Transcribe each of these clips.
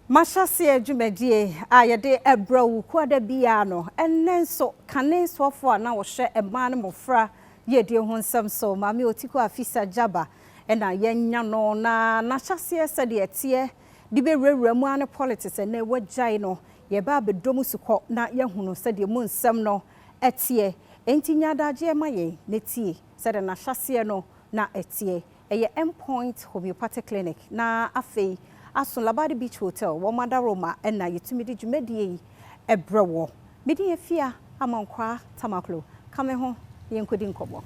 Mahyeasea dwumadie a yɛde ebra wo kwada bia no ennenso kane sofo na wo hye ema ne mofra yɛde ho nsɛm so maame Otiko Afisa Djaba ena yenya no na Mahyeasea sɛ de etie de bewurawura mu ane politics na wagyae no yɛba abedom sukɔ na yɛhunu sɛ de mu nsɛm no etie enti nyadagye ma yɛ netie sɛ de Mahyeasea no na etie ɛyɛ endpoint homeopathic clinic na afei Asun Labadi Beach Hotel, Wamada Roma, and na yitumidi jumedi ebrewo. Midi Afia, Amankwaah, Tamakloe. Come home, yenkudin kobo.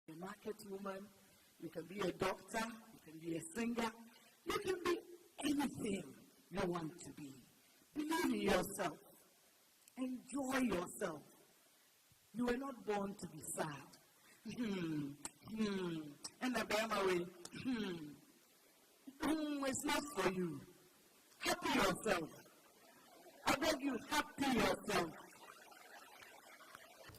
A market woman, you can be a doctor, you can be a singer. You can be anything you want to be. Believe in yourself. Enjoy yourself. You were not born to be sad. And the Bama it's not for you. Happy yourself. I beg you, happy yourself.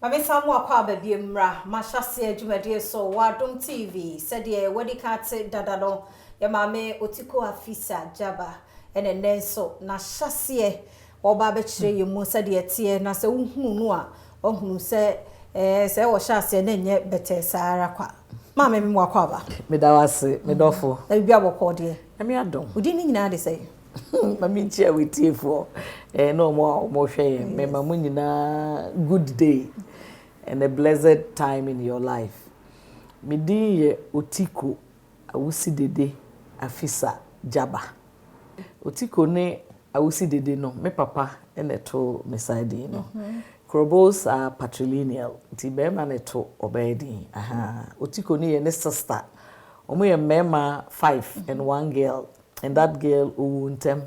Mame samu akwa baby mra Mahyeasea dwumadie so Wadom TV said ye wedi kate dadalo ya mame Otiko Afisa Djaba ene nenso na Mahyeasea oba be kire yemu said ye tie na se uhunu no a ohunu se se wo Mahyeasea na nye bete sara kwa mame me akwa ba me da wase me dofo e bia bokọ de e me adom udi ni nyina de say mami ntia wetiefo no mo hwe me mamu nyina good day and a blessed time in your life. Midi Otiko Afisa Djaba. Otiko ne Awusidede no me papa ene to meside no. Krobos are patrilineal. Ti bema ne to obedi. Otiko ne sister. Omo ye mema 5 and 1 girl. And that girl uwuntem.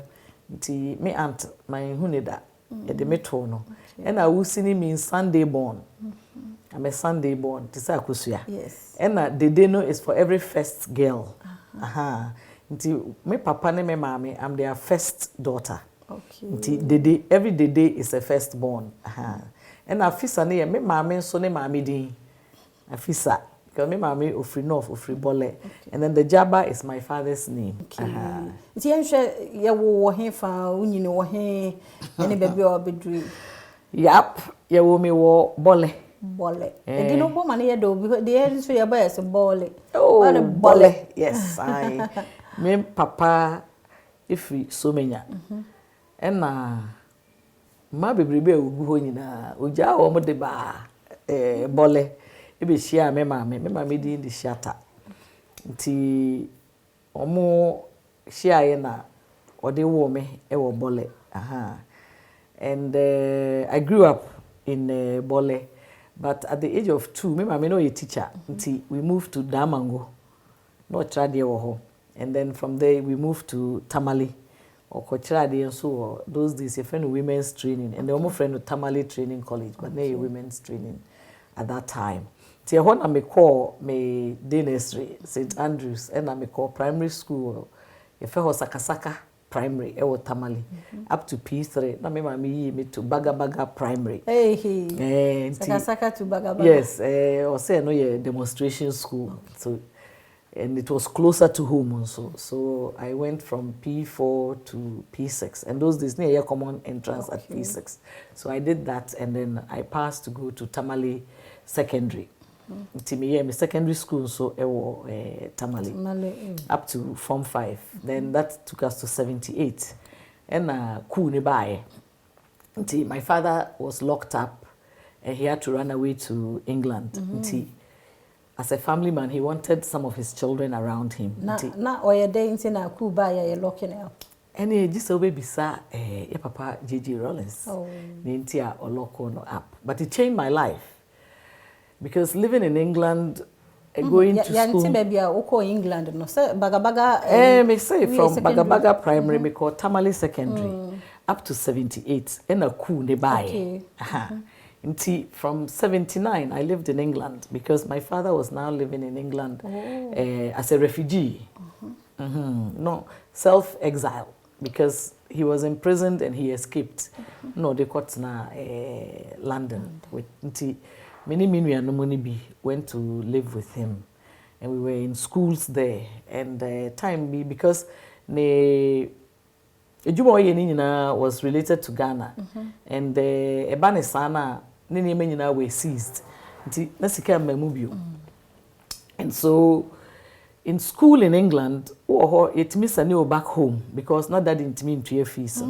Ti me aunt my huneda. Ede me to no. And Awusini means Sunday born. I'm a Sunday born. Yes. And Dede no is for every first girl. Nti me papa ne me mama, I'm their first daughter. Okay. Nti Dede, every Dede is a first born. And Afisa ne me mama so ne mama din. Afisa. Because me mama ofri north, ofri bole. And then the Djaba is my father's name. Nti yenhwe ye wo he fa unyini wo he ene baby obedri. Yap, ye wo me wo bole. Bole. And you know what man here do because the end so your boy is bole. Oh, bole. Yes, I. Me papa if we so many. And ma bebrebe ogu ho nyina. Oja wo mo de ba bole. E be share me mama di the shatter. Nti omo share ye na ode wo me e wo bole. And I grew up in Bole. But at the age of 2, my mama no a teacher. Until we moved to Damango, no Tradia. And then from there we moved to Tamale or Kochadi and so those days a friend of women's training and the almost friend of Tamale Training College, but they women's training at that time. So when I call me day nursery, St. Andrews, and I call primary school, if I was Sakasaka primary ewo Tamale up to P3 na me mama me to Baga primary Saka to Baga. Yes or say no ye demonstration school. So and it was closer to home also, so I went from P4 to P6 and those days near common entrance at P6, so I did that and then I passed to go to Tamale secondary. My secondary school so Tamale up to Form 5. Then that took us to 78. And cool nearby. My father was locked up and he had to run away to England. As a family man, he wanted some of his children around him. Na oya day into na Cuba ya locking up. And he just obey bisa papa J.J. Rollins. Nintia or loco no up. But it changed my life. Because living in England, going to school. Baby, England, no, sir. Baga. Me say from Baga primary, me call Tamale secondary, up to 78, and a cool nearby. From 79, I lived in England because my father was now living in England as a refugee. No, self-exile. because he was imprisoned and he escaped. No, they got na London. With many bi went to live with him, and we were in schools there. And time be because ne Ejumo Yenina was related to Ghana, and Ebane Sana Nini Menina were seized. And so in school in England, it means I knew back home because not that didn't mean to your fees.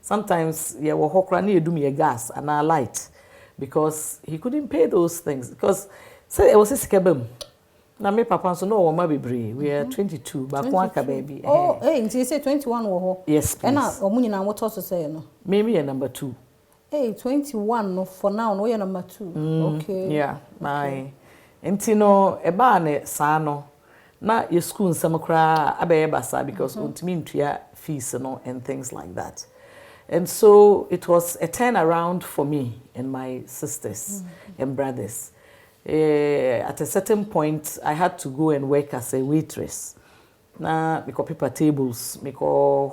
Sometimes yeah, you do me a gas and a light because he couldn't pay those things because say it was a skebum. Na me papa so no ma bebre we are 22 but one ka baby. Oh, hey, you say 21 wo ho. Yes, please. And na omunyi na what also say no. Maybe a number 2. Hey, 21 no for now no you number 2. Okay. Yeah, my Entino eba ne sa no na your school nsem kra abaye basa because untimi ntua fees no and things like that. And so it was a turnaround for me and my sisters and brothers. At a certain point, I had to go and work as a waitress. Na because paper tables, because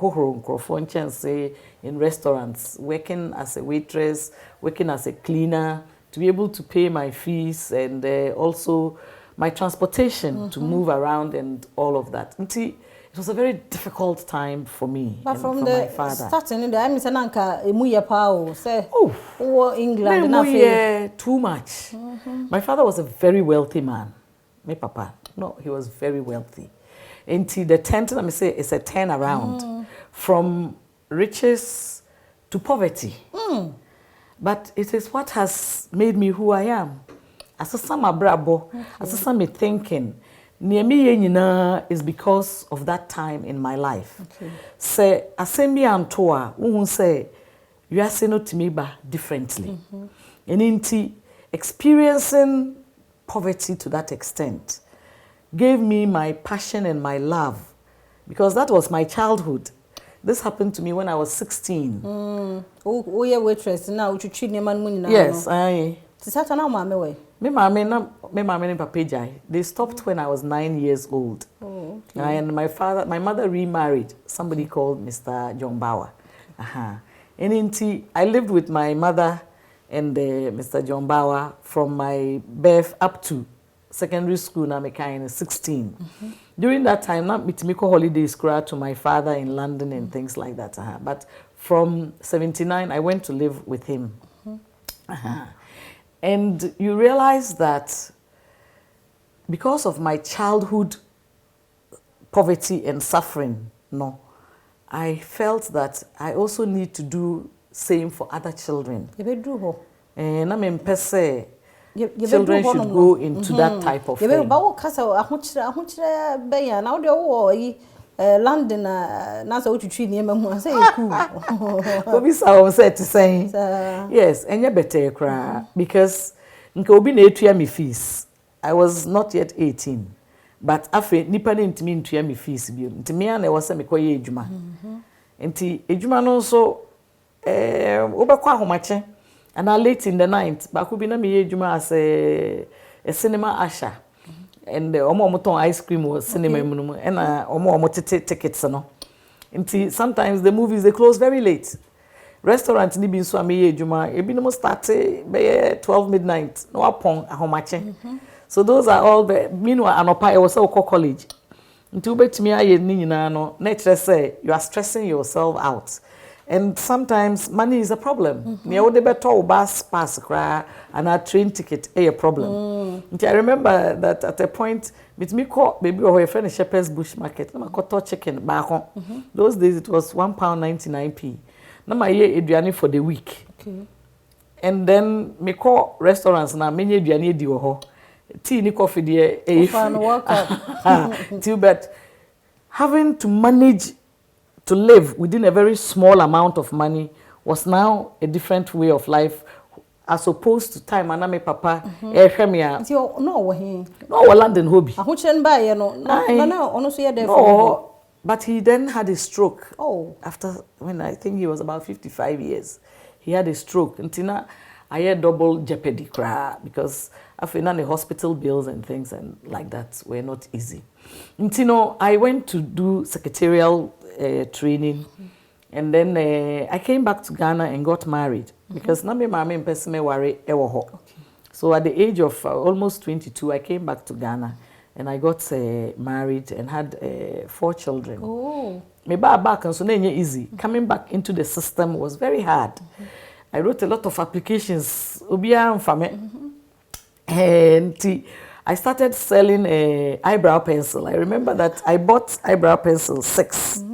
say in restaurants, working as a waitress, working as a cleaner, to be able to pay my fees and also my transportation to move around and all of that. It was a very difficult time for me. But and from my the father. starting in the I mean Sananka emuye pa say England na too much. My father was a very wealthy man. My papa, no, he was very wealthy. Until the tent, let me say, it's a turnaround from riches to poverty. But it is what has made me who I am. As a sama brabo, as a sama thinking. Niemi is because of that time in my life. Say assembly antoa, who say you are saying to me differently. And inti experiencing poverty to that extent gave me my passion and my love because that was my childhood. This happened to me when I was 16. Oh, yeah, waitress now. Yes, I. Me mama and papa jai. They stopped when I was 9 years old. Oh, okay. And my mother remarried somebody called Mr. John Bauer. And I lived with my mother and Mr. John Bauer from my birth up to secondary school. Now me kind 16. During that time, not me go holidays to my father in London and things like that. But from 79, I went to live with him. And you realize that because of my childhood poverty and suffering, I felt that I also need to do same for other children. And I mean, per se, children should go into that type of thing. London na so twitwi niam mu say cool. Obi sa o say to say yes, enye better kra because nke obi na etua me fees. I was not yet 18, but afa nipa na ntimi ntua me fees bi ntimi an na wo say me koye edwuma. Nti edwuma no so obekwa ahomache and late in the night ba ko bi na me edwuma as a cinema usher. And omo ice cream or cinema and omo tickets no. Nti sometimes the movies they close very late. Restaurant ni bi so ameye adwuma ebi no start be 12 midnight no apon ahomache. So those are all the meanwhile anopa e was so college. Nti ubetimi aye ni nyina no na kire say you are stressing yourself out. And sometimes money is a problem. Me would better bus pass cry and a train ticket a problem. I remember that at a point with me call baby or a friend a Shepherd's Bush Market. Na makoto chicken back home. Those days it was £1.99. Na my year eduani for the week. Okay. And then me call restaurants na many eduani di ho. Tea ni coffee there but having to manage to live within a very small amount of money was now a different way of life as opposed to time aname papa ehwemia no London hobby no but he then had a stroke after when I think he was about 55 years he had a stroke until I had double jeopardy cry because after the hospital bills and things and like that were not easy. Until I went to do secretarial training. And then I came back to Ghana and got married because na me mama mpese me ware ewo ho. So at the age of almost 22, I came back to Ghana and I got married and had 4 children. Oh. Me back and so easy. Coming back into the system was very hard. I wrote a lot of applications. And I started selling eyebrow pencil. I remember that I bought eyebrow pencil 6.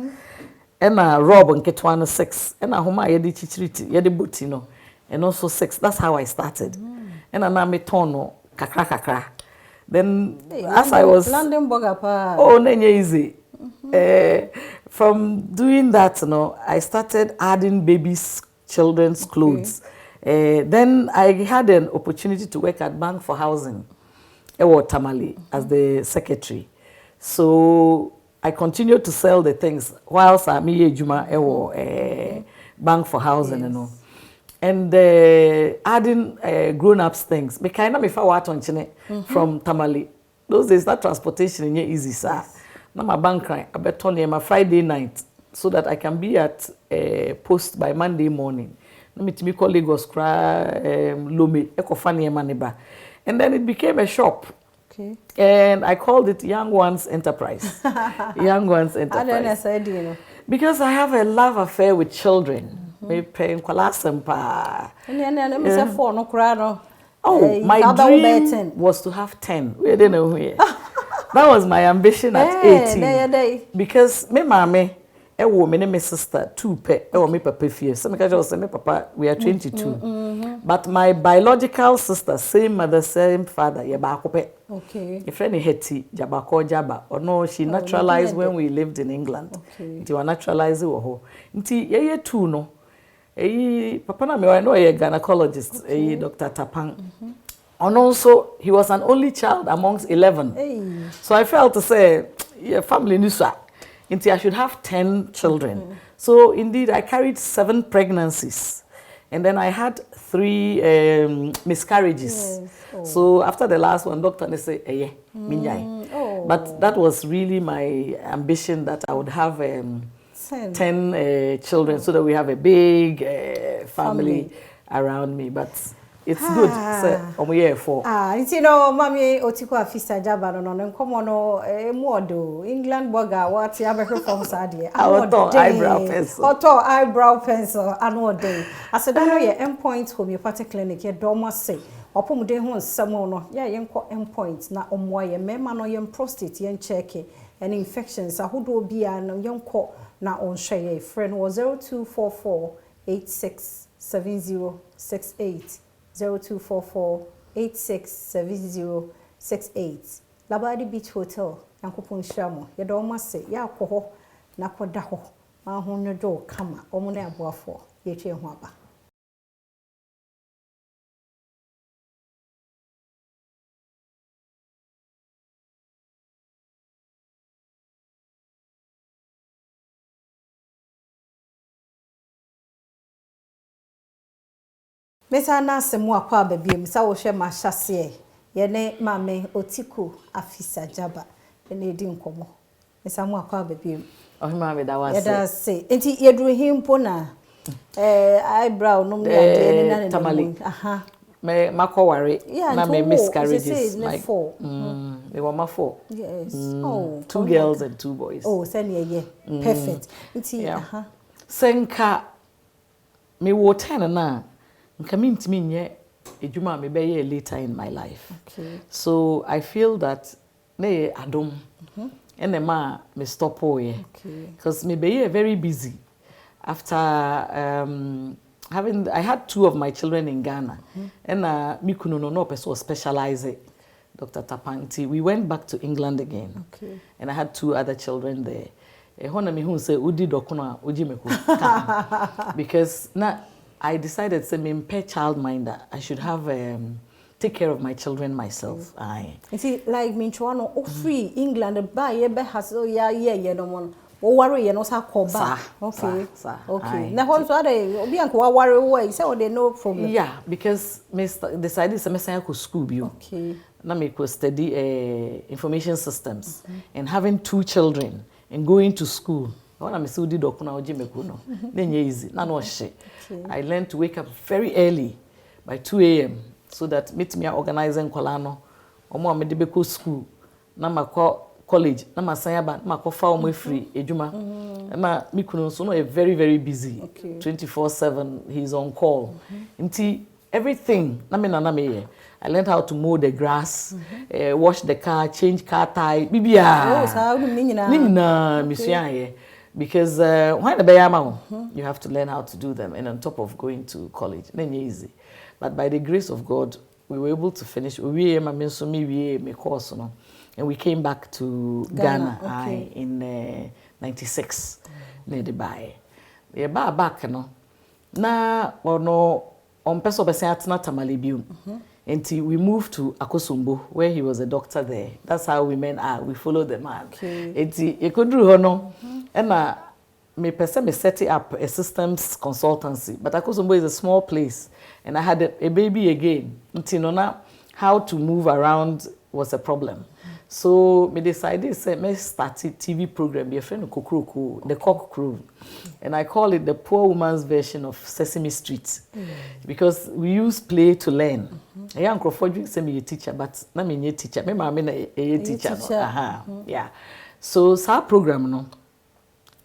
And a rob and ketwana 6. And a homa yedi chichiriti, yedi butino. And also 6. That's how I started. And I me tono kakra. Then as I was London Bogapa. Oh, nenye easy. From doing that, I started adding babies, children's clothes. Then I had an opportunity to work at Bank for Housing, Tamale, as the secretary. So I continued to sell the things whilst I'm Juma Bank for Housing, and adding grown-ups things. Me kind of if I want from Tamale. Those days that transportation is easy, sir. Now my bank I bet on my Friday night so that I can be at post by Monday morning. Let me call Lagos Lome Ekofani Maniba. And then it became a shop. Okay. And I called it Young Ones Enterprise. Young Ones Enterprise. I don't because I have a love affair with children. Me paying kwalasempa. Oh, my dream was to have 10. We didn't know where. That was my ambition at 18. Because me mama, my sister, 2 pe, me papa fie. So me say me papa, we are 22. But my biological sister, same mother, same father, okay. A friend Hetty, Djaba. Or no, she naturalized when we lived in England. Okay. She was naturalized wo. Nti ye 2 no. Papa na me I know a gynecologist, Dr. Tapang. And also, he was an only child amongst 11. Hey. So I felt to say, yeah, family nuswa. Until I should have 10 children. So indeed, I carried 7 pregnancies. And then I had 3 miscarriages. Yes. Oh. So after the last one, doctor said, yeah, minyai. But that was really my ambition that I would have 10 children so that we have a big family around me. But it's good. So, year 4. You know, Mommy Otiko Afisa Djaba no come on modo England burger what you have from Sadia. Eyebrow pencil. Eyebrow pencil and day. As I don't know your endpoint homeopathic clinic, your dorma say. Opum de ho nsamo no ya yenko endpoint na omwa ye mema no yen prostate yen check and infections ahodo bia no yenko na onhwe ye friend was 0244 867068 0244 867068 Labadi Beach Hotel yankopon hwamo ye do ma se ya akọ na koda ho ma ho nwodo kama omo na aboafo ye twe ho aba. Mesa na asemu akwa ababiem sa wo hwe Mahyeasea ye ne mame Otiko Afisa Djaba ene edi nkomo mesa mu akwa ababiem ohima me da wase yeda se enti yedru himpo na eyebrow no me ade ne na Tamale aha me makoware na me miscarriages like they were my 4 yes 2 girls and 2 boys send ye perfect enti aha senka me wo 10 na nka mintimi nye ejuma me be later in my life. Okay. So I feel that ne adom enema me stop oye because me be very busy after I had 2 of my children in Ghana and me kuno no person specialize Dr. Tapanti. We went back to England again. Okay. And I had 2 other children there. Hona me hu say udi dokuna uji meku because na I decided to be a childminder. I should have take care of my children myself. You see, like me, Chuano, free England, buy ye be has no one. O worry, no sa koba. Okay, okay. Now, once they be uncle worry away, so they no problem. Yeah, because Mr. decided to go school. Okay. Now me could study information systems and having 2 children and going to school. When I'm still did okuna ojimekuno. Then easy. No she. I learned to wake up very early by 2 a.m. so that meet me organizing kolano. Omo me de be school. Na makọ college. Na masanyaba. Na makọ fa omo free ejuma. Na mi kunu so no very busy. 24/7. He's on call. Nti everything. Na me nana me. I learned how to mow the grass, wash the car, change car tire. Bibia. Oh, so Nina, because when the bayama, you have to learn how to do them, and on top of going to college, then easy. But by the grace of God, we were able to finish. We course, and we came back to Ghana in 96. Near the Bay. We back, na on peso besatna tamalibium. Until we moved to Akosombo, where he was a doctor there. That's how we met. We followed the man. Until he could do hono, and me person me set up a systems consultancy. But Akosombo is a small place, and I had a baby again. Until nona how to move around was a problem. So me decided say me start a TV program. Be a friend of Kokroku, the Cock Crew, and I call it the poor woman's version of Sesame Street, because we use play to learn. A young Crawford say me a teacher, but not me a teacher. Me mama a teacher. Yeah. So our program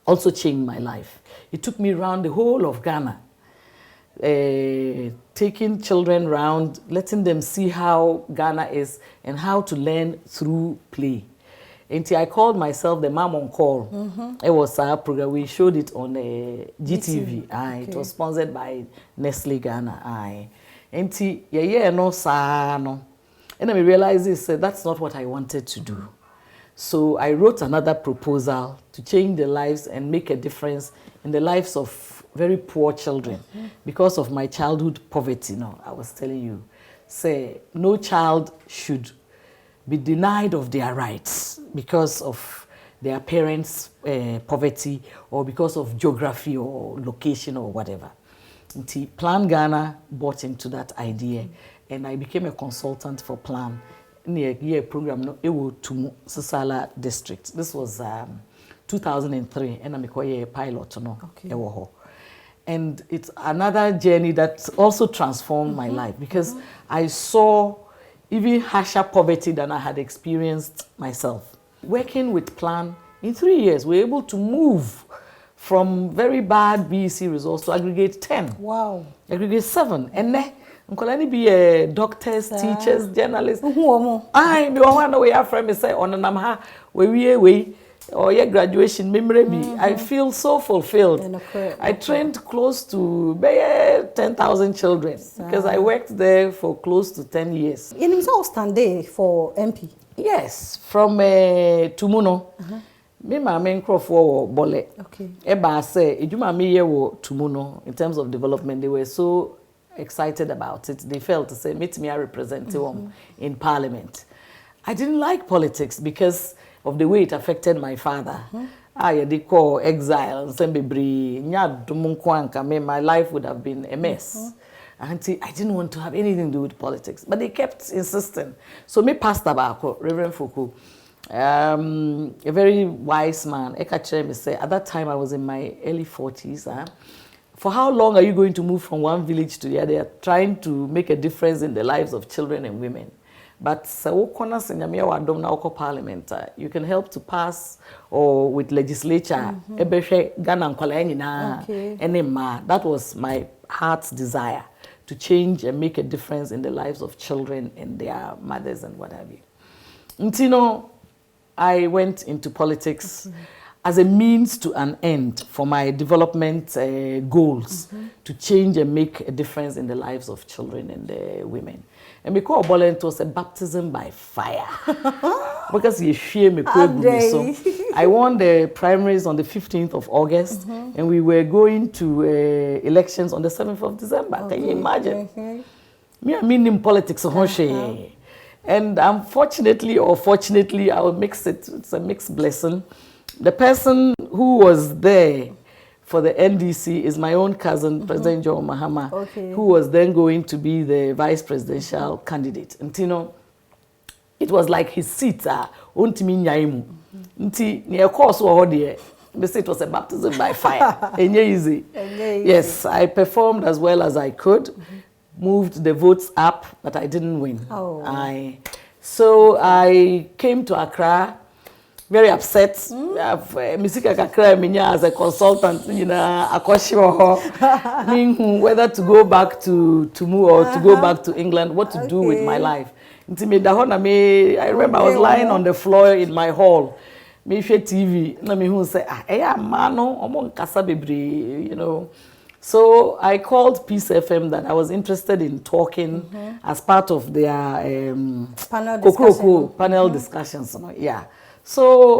also changed my life. It took me around the whole of Ghana. Taking children around, letting them see how Ghana is and how to learn through play. Until I called myself the Mom on Call. It was our program. We showed it on GTV. It was sponsored by Nestle Ghana. Until no sa no. And then I realized that's not what I wanted to do. So I wrote another proposal to change the lives and make a difference in the lives of very poor children because of my childhood poverty. I was telling you, say no child should be denied of their rights because of their parents' poverty or because of geography or location or whatever. Plan Ghana bought into that idea, and I became a consultant for Plan. Year program no ewo to Sisala district. This was 2003, and I'm a pilot ewo. And it's another journey that also transformed my life because I saw even harsher poverty than I had experienced myself. Working with Plan, in 3 years, we were able to move from very bad BEC results to aggregate 10. Wow. Aggregate 7. And then, I'm be doctors, teachers, journalists. I be one way after me say on namha we or your graduation memory. I feel so fulfilled. I trained close to 10,000 children because I worked there for close to 10 years. In himself stand there for MP. Yes, from Tumuno. Me Amankwaah for Bole. Okay. Eba say ejuma me ye wo Tumuno in terms of development. They were so excited about it. They felt to say meet me I represent them in Parliament. I didn't like politics because of the way it affected my father. They call exile and sembebri nya dumunkwanka. My life would have been a mess. Auntie, I didn't want to have anything to do with politics, but they kept insisting. So me Pastor Bako, Reverend Fuku, a very wise man, me say, at that time I was in my early 40s. For how long are you going to move from one village to the other, trying to make a difference in the lives of children and women? But Parliament, you can help to pass or with legislature. That was my heart's desire, to change and make a difference in the lives of children and their mothers and what have you. Until I went into politics as a means to an end for my development goals, to change and make a difference in the lives of children and women. And because it was a baptism by fire, because you share me, so I won the primaries on the 15th of August, and we were going to elections on the 7th of December. Can you imagine? Me, I mean in politics, and unfortunately or fortunately, I will mix it. It's a mixed blessing. The person who was there for the NDC is my own cousin, President John Mahama, who was then going to be the vice presidential candidate. And it was like his seat, Untimi Nyaimu. Nti, near course, They say it was a baptism by fire. Easy. Yes, I performed as well as I could. Moved the votes up, but I didn't win. Oh. So I came to Accra, very upset. Misika kakra minya as a consultant, whether to go back to Mu or to go back to England, what to do with my life. I remember I was lying on the floor in my hall. Me TV, na me who say, So I called Peace FM that I was interested in talking as part of their panel discussions. Yeah. So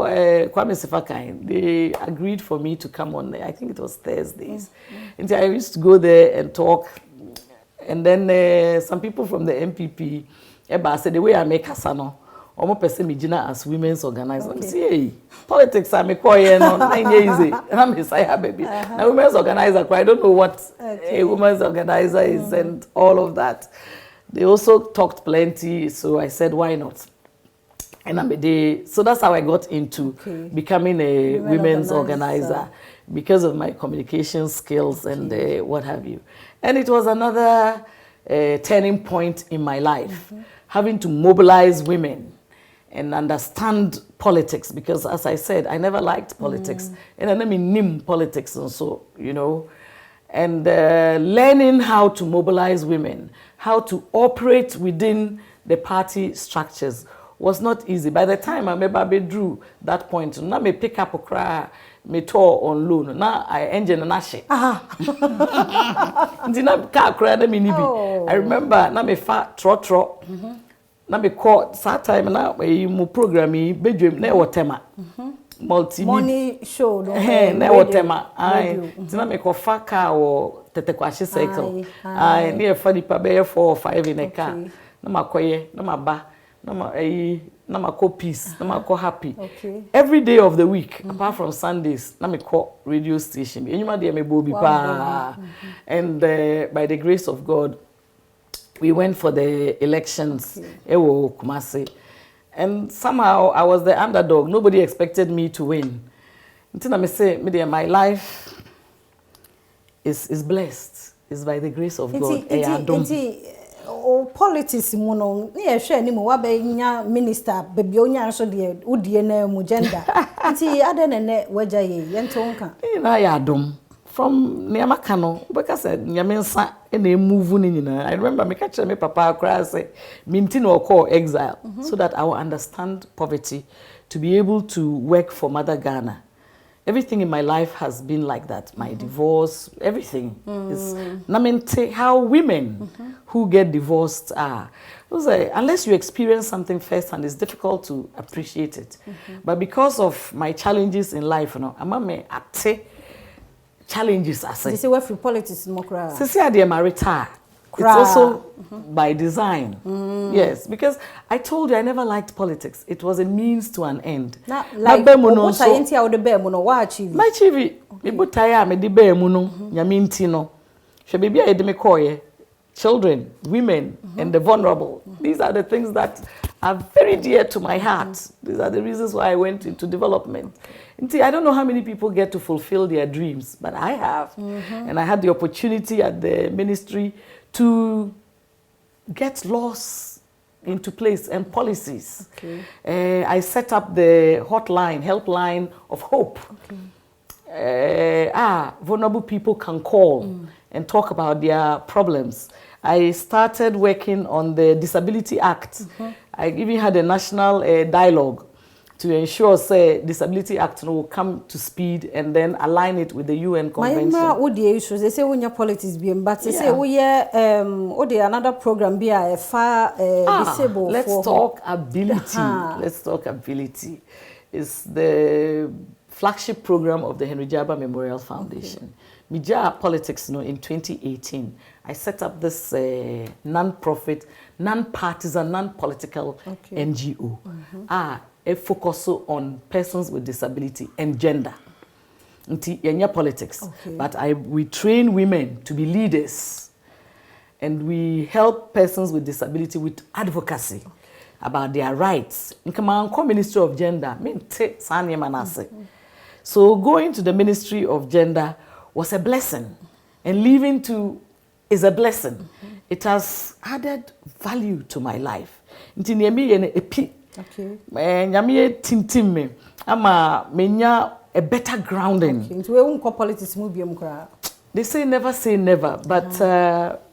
Kwame Sifakai, they agreed for me to come on there. I think it was Thursdays. And I used to go there and talk. And then some people from the MPP, said the way I make Hasano, almost person me as women's organizer. Okay. See, hey, politics I make easy. And I'm a baby. Now women's organizer, I don't know what a women's organizer is and all of that. They also talked plenty, so I said, why not? And so that's how I got into becoming a women's organizer because of my communication skills and what have you. And it was another turning point in my life, having to mobilize women and understand politics, because as I said, I never liked politics. And I never politics and so, and learning how to mobilize women, how to operate within the party structures was not easy. By the time I maybe drew that point, now me pick up a cry, me tour on loan. Now I engine and ash. I remember now me fat trot. Now me call that time now me programming bedroom na whatever. Multi money show no. Na whatever. Now me call fat car or tetekwashi cycle. Near funny pa be 4 or 5 in a car. Na makoye na maba. Nama call peace, nama call happy. Every day of the week, apart from Sundays, nama call radio station. And by the grace of God, we went for the elections. Kumasi. And somehow I was the underdog. Nobody expected me to win. Until I say, my life is blessed. It's by the grace of God. Politics muno ni ehwe ni mo wa be nya minister bebi onya so de udie na mu gender nti ade ne waja ye yento nka na ya dom from neamaka no because nyamensa na move ni nyina. I remember me catch me papa cry say minti no call exile so that I will understand poverty, to be able to work for Mother Ghana. Everything in my life has been like that. My divorce, everything is how women who get divorced are. Unless you experience something first, and it's difficult to appreciate it. But because of my challenges in life, I'm at challenges. I say, you say what for politics in Mokra? Since I am retired. It's also by design. Yes, because I told you I never liked politics. It was a means to an end. Like, what I ain't here the bear mono, what achieve? My chivi, me butaya me the bear mono, yamintino. She be a demicoye, children, women, and the vulnerable. These are the things that are very dear to my heart. These are the reasons why I went into development. I don't know how many people get to fulfill their dreams, but I have. And I had the opportunity at the ministry to get laws into place and policies. I set up the helpline of hope. Vulnerable people can call and talk about their problems. I started working on the Disability Act. I even had a national dialogue to ensure, say, Disability Act will come to speed and then align it with the UN Convention. What the issues? They say when your politics being, but they say we another program be a far disabled. Let's talk ability. Let's talk ability. It's the flagship program of the Henry Djaba Memorial Foundation. Mija Politics, in 2018, I set up this non-profit, non-partisan, non-political NGO. A focus on persons with disability and gender. Yenya politics. But we train women to be leaders, and we help persons with disability with advocacy about their rights. In Ministry of Gender, So going to the Ministry of Gender was a blessing, and leaving to is a blessing. It has added value to my life. Nti niemi ye epi. Okay. Nyame ye tintim me ama menya a better grounding. Okay. Nti we unko politics mu biom kra. They say never, but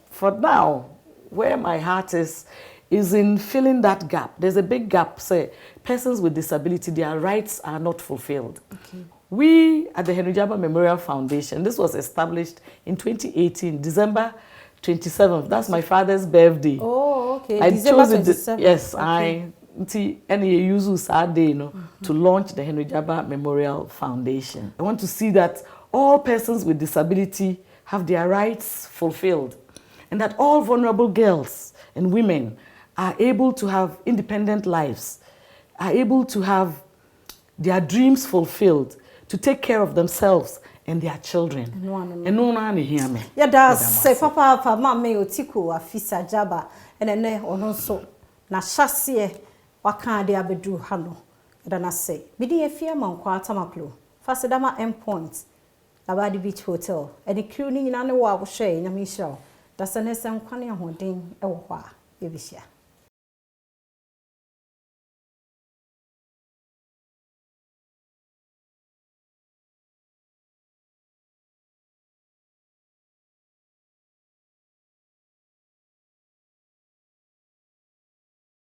for now, where my heart is in filling that gap. There's a big gap. Say, persons with disability, their rights are not fulfilled. Okay. We at the Henry Djaba Memorial Foundation, this was established in 2018, December 27th. That's my father's birthday. Oh, okay. I December chose 27th. Yes, okay. I use Saturday, to launch the Henry Djaba Memorial Foundation. I want to see that all persons with disability have their rights fulfilled, and that all vulnerable girls and women are able to have independent lives, are able to have their dreams fulfilled, to take care of themselves and their children. And no one hear me. Yeah, that's say Papa Otiko Afisa Djaba, and then ono so na shase waka de abedu hano. And I say, Bidi Afia Amankwaah Tamakloe, Fasedama endpoint, Abadi Beach Hotel, and the crew in an wa share in a mission. That's an essence, Kwani Hodin, Ewa, Ebisha.